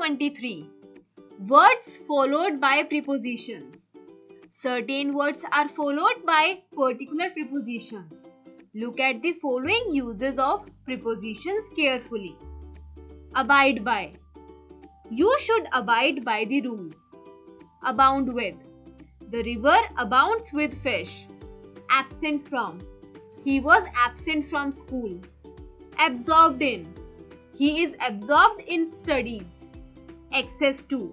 23. Words followed by prepositions. Certain words are followed by particular prepositions. Look at the following uses of prepositions carefully. Abide by. You should abide by the rules. Abound with. The river abounds with fish. Absent from. He was absent from school. Absorbed in. He is absorbed in studies. Access to.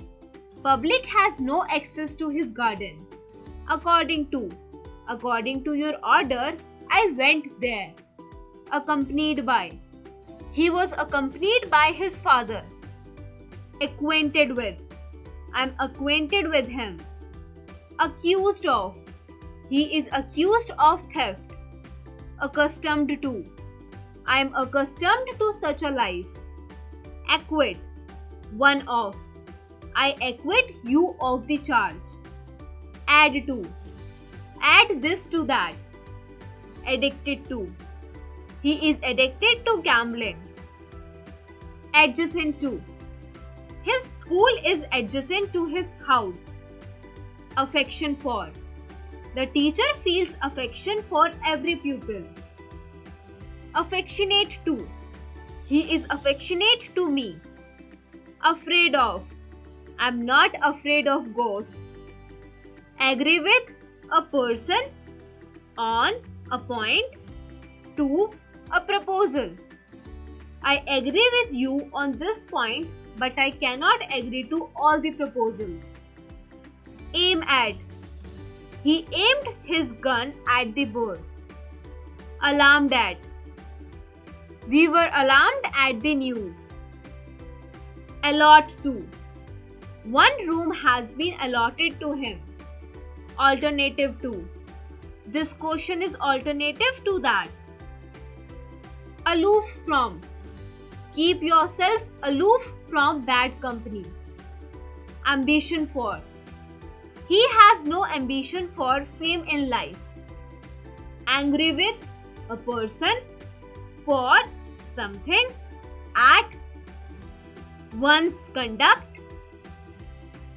Public has no access to his garden. According to. According to your order, I went there. Accompanied by. He was accompanied by his father. Acquainted with. I am acquainted with him. Accused of. He is accused of theft. Accustomed to. I am accustomed to such a life. Acquit. One of. I acquit you of the charge. Add to. Add this to that. Addicted to. He is addicted to gambling. Adjacent to. His school is adjacent to his house. Affection for. The teacher feels affection for every pupil. Affectionate to. He is affectionate to me. Afraid of. I am not afraid of ghosts. Agree with. A person. On. A point. To. A proposal. I agree with you on this point, but I cannot agree to all the proposals. Aim at. He aimed his gun at the bird. Alarmed at. We were alarmed at the news. Allot to. One room has been allotted to him. Alternative to. This question is alternative to that. Aloof from. Keep yourself aloof from bad company. Ambition for. He has no ambition for fame in life. Angry with. A person. For. Something. At. One's conduct.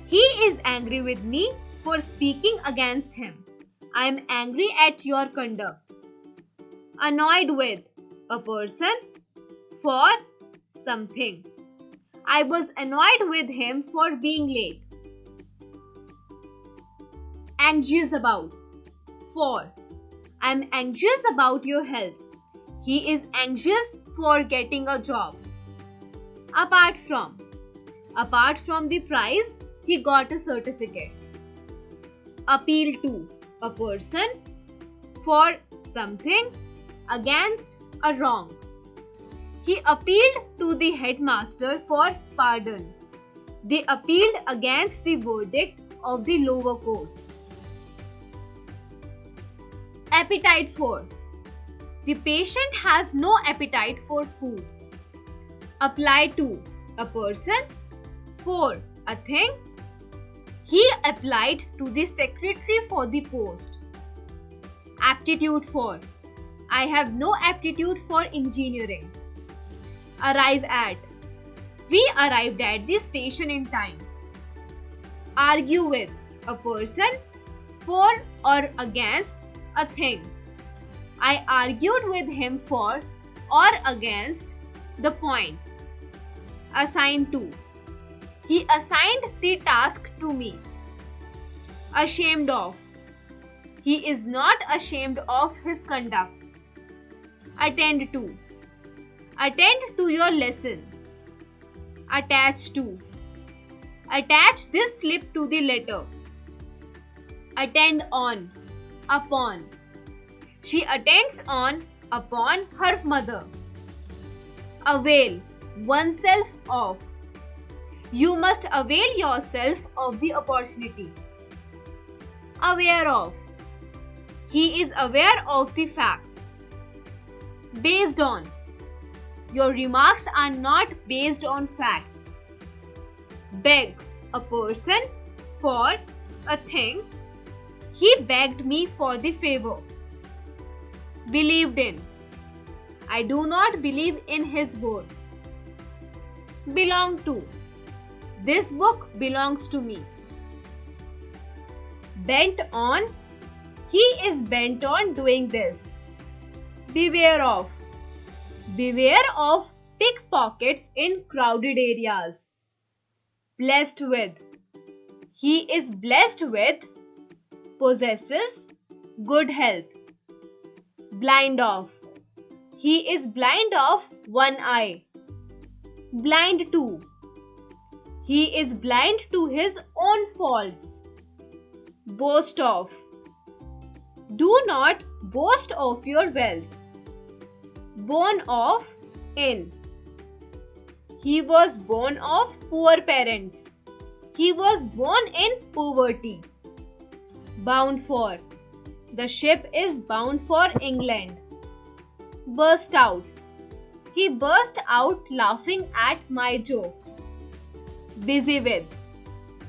He is angry with me for speaking against him. I am angry at your conduct. Annoyed with. A person. For. Something. I was annoyed with him for being late. Anxious about. For. I am anxious about your health. He is anxious for getting a job. Apart from. Apart from the prize, he got a certificate. Appeal to. A person. For something. Against a wrong. He appealed to the headmaster for pardon. They appealed against the verdict of the lower court. Appetite for. The patient has no appetite for food. Apply to. A person. For. A thing. He applied to the secretary for the post. Aptitude for. I have no aptitude for engineering. Arrive at. We arrived at the station in time. Argue with. A person. For or against a thing. I argued with him for or against the point. Assign to. He assigned the task to me. Ashamed of. He is not ashamed of his conduct. Attend to. Attend to your lesson. Attach to. Attach this slip to the letter. Attend on. Upon. She attends on upon her mother. Avail. Oneself of. You must avail yourself of the opportunity. Aware of. He is aware of the fact. Based on. Your remarks are not based on facts. Beg. A person. For. A thing. He begged me for the favor. Believed in. I do not believe in his words. Belong to. This book belongs to me. Bent on. He is bent on doing this. Beware of. Beware of pickpockets in crowded areas. Blessed with. He is blessed with. Possesses good health. Blind of. He is blind of one eye. Blind to. He is blind to his own faults. Boast of. Do not boast of your wealth. Born of in. He was born of poor parents. He was born in poverty. Bound for. The ship is bound for England. Burst out. He burst out laughing at my joke. Busy with.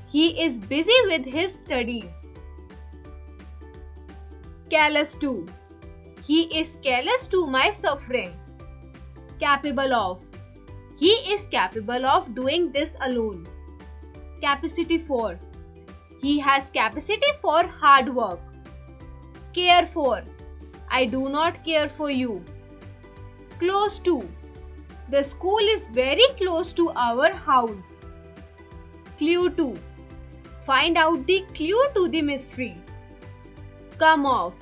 He is busy with his studies. Callous to. He is callous to my suffering. Capable of. He is capable of doing this alone. Capacity for. He has capacity for hard work. Care for. I do not care for you. Close to. The school is very close to our house. Clue to. Find out the clue to the mystery. Come off.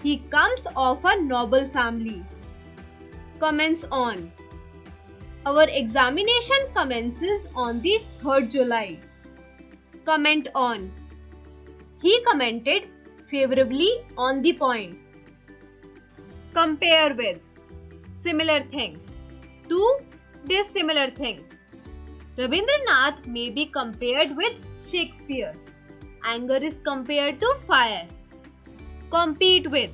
He comes of a noble family. Commence on. Our examination commences on the 3rd July. Comment on. He commented favorably on the point. Compare with. Similar things. Two dissimilar things. Rabindranath may be compared with Shakespeare. Anger is compared to fire. Compete with.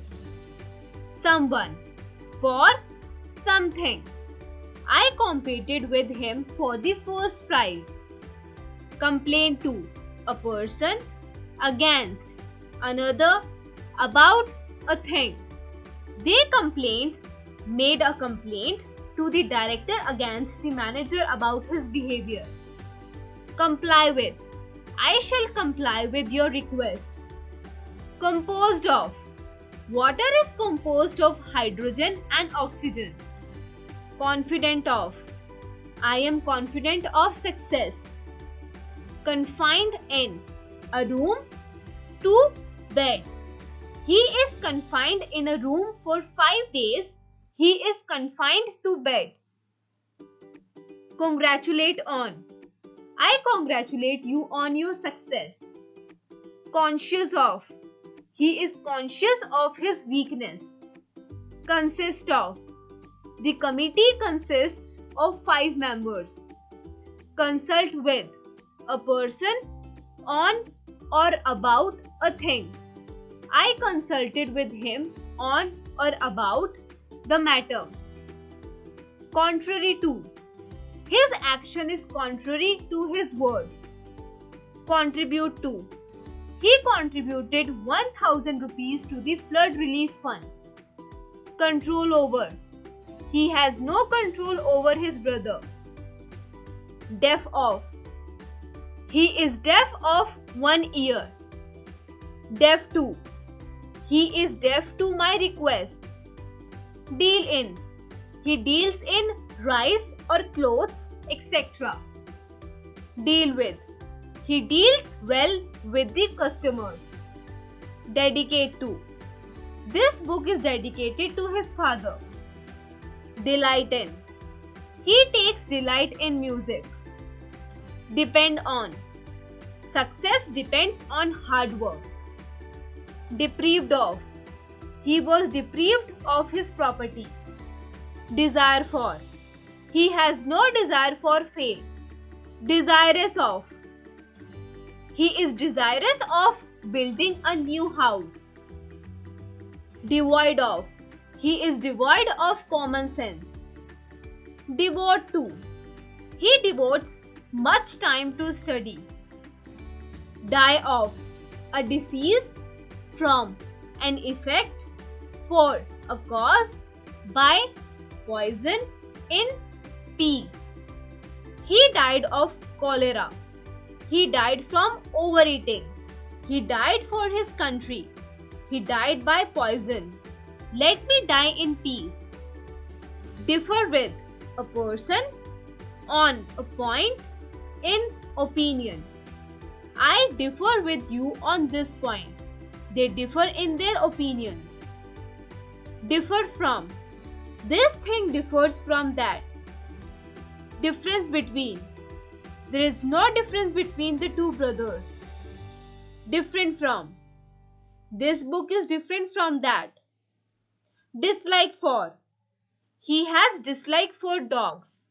Someone. For something. I competed with him for the first prize. Complain to. A person. Against. Another. About a thing. They complained, made a complaint to the director against the manager about his behavior. Comply with. I shall comply with your request. Composed of. Water is composed of hydrogen and oxygen. Confident of. I am confident of success. Confined in. A room. To bed. He is confined in a room for 5 days. He is confined to bed. Congratulate on. I congratulate you on your success. Conscious of. He is conscious of his weakness. Consist of. The committee consists of 5 members. Consult with. A person on or about a thing. I consulted with him on or about the matter. Contrary to. His action is contrary to his words. Contribute to. He contributed 1000 rupees to the flood relief fund. Control over. He has no control over his brother. Deaf of. He is deaf of one ear. Deaf to. He is deaf to my request. Deal in. He deals in rice or clothes, etc. Deal with. He deals well with the customers. Dedicate to. This book is dedicated to his father. Delight in. He takes delight in music. Depend on. Success depends on hard work. Deprived of. He was deprived of his property. Desire for. He has no desire for fame. Desirous of. He is desirous of building a new house. Devoid of. He is devoid of common sense. Devote to. He devotes much time to study. Die of. A disease. From. An effect. For. A cause. By. Poison. In. Peace. He died of cholera. He died from overeating. He died for his country. He died by poison. Let me die in peace. Differ with a person on a point in opinion. I differ with you on this point. They differ in their opinions. Differ from. This thing differs from that. Difference between. There is no difference between the two brothers. Different from. This book is different from that. Dislike for. He has dislike for dogs.